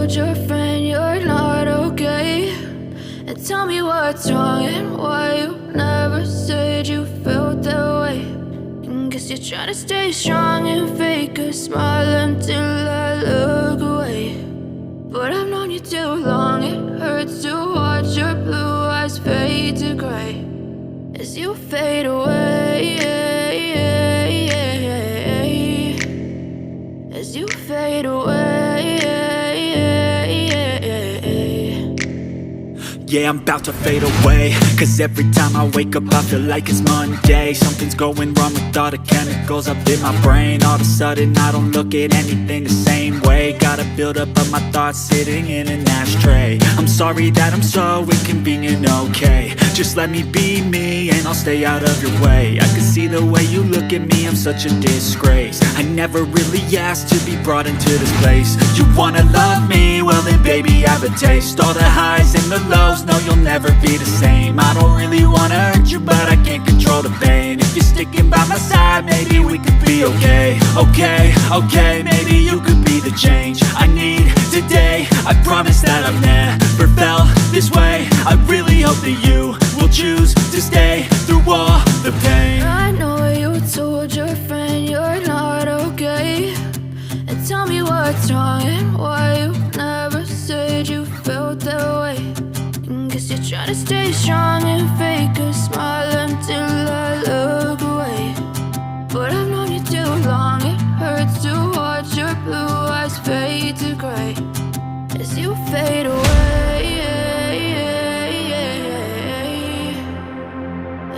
told your friend you're not okay? And tell me what's wrong and why you never said you felt that way. And guess you're trying to stay strong and fake a smile until I look away. But I've known you too long, it hurts to watch your blue eyes fade to gray as you fade away, as you fade away. Yeah, I'm about to fade away, cause every time I wake up I feel like it's Monday. Something's going wrong with all the chemicals up in my brain. All of a sudden I don't look at anything the same way. Got a buildup of my thoughts sitting in an ashtray. I'm sorry that I'm so inconvenient, okay? Just let me be me and I'll stay out of your way. I can see the way you look at me, I'm such a disgrace. I never really asked to be brought into this place. You wanna love me? Well then baby I have a taste. All the highs and the lows, no, you'll never be the same. I don't really wanna hurt you, but I can't control the pain. If you're sticking by my side, maybe we could be okay. Okay, maybe you could be the change I need today. I promise that I've never felt this way. I really hope that you will choose to stay through all the pain. I know you told your friend you're not okay. And tell me what's wrong and why you never said you felt that way. Guess you're trying to stay strong and fake a smile until I look away. But I've known you too long, it hurts to watch your blue eyes fade to gray as you fade away,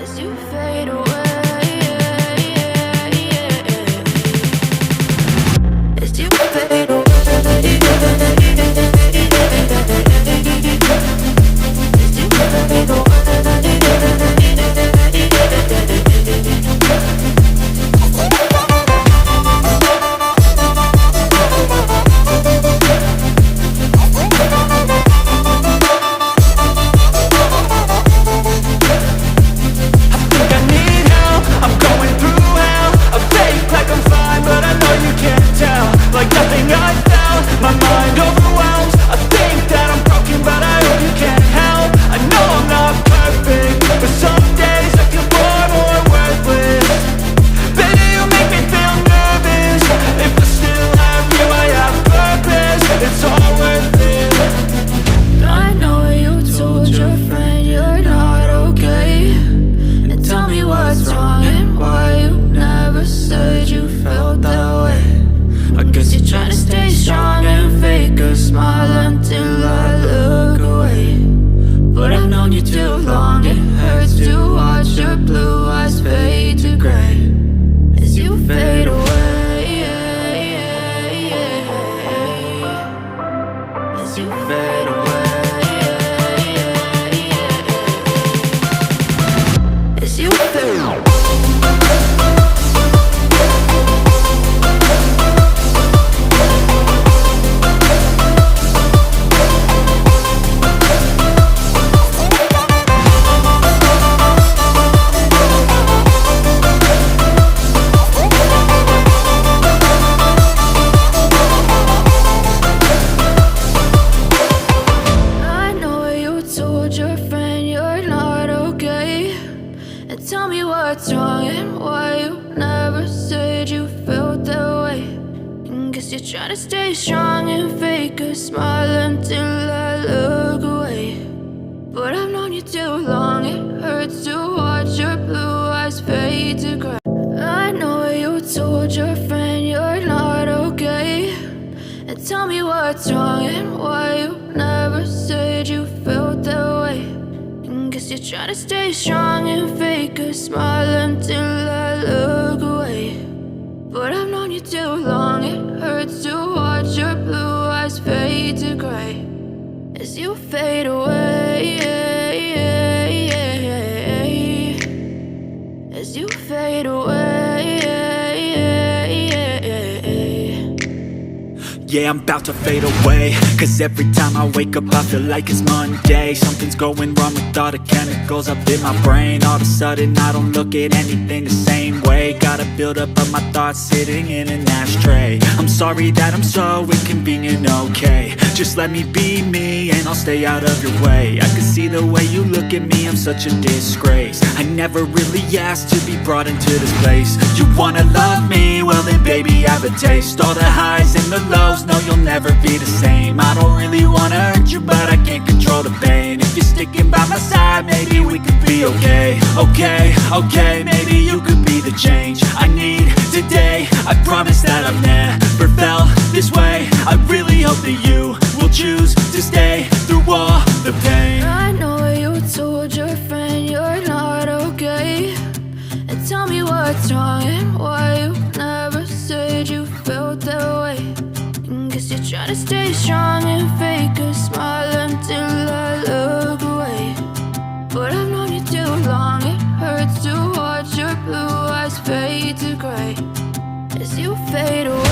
as you fade away, as you fade away. Try to stay strong and fake a smile until I look away. But I've known you too long, it hurts to watch your blue eyes fade to gray as you fade away, as you fade away. Yeah, I'm about to fade away, cause every time I wake up I feel like it's Monday. Something's going wrong with all the chemicals up in my brain. All of a sudden I don't look at anything the same way. Got a buildup of my thoughts sitting in an ashtray. I'm sorry that I'm so inconvenient, inconvenient, okay. Just let me be me and I'll stay out of your way. I can see the way you look at me, I'm such a disgrace. I never really asked to be brought into this place. You wanna love me? Well then baby, have a taste. All the highs and the lows, no you'll never be the same. I don't really wanna hurt you, but I can't control the pain. If you're sticking by my side, maybe we could be okay. Okay, maybe you could be the change I need today. I promise that I've never felt this way. I really hope that you will choose to stay through all the pain. I know you told your friend you're not okay, and tell me what's wrong and why you never said you felt that way. Guess you're trying to stay strong and fake a smile until I look away. But I've known you too long, it hurts to watch your blue eyes fade to gray as you fade away.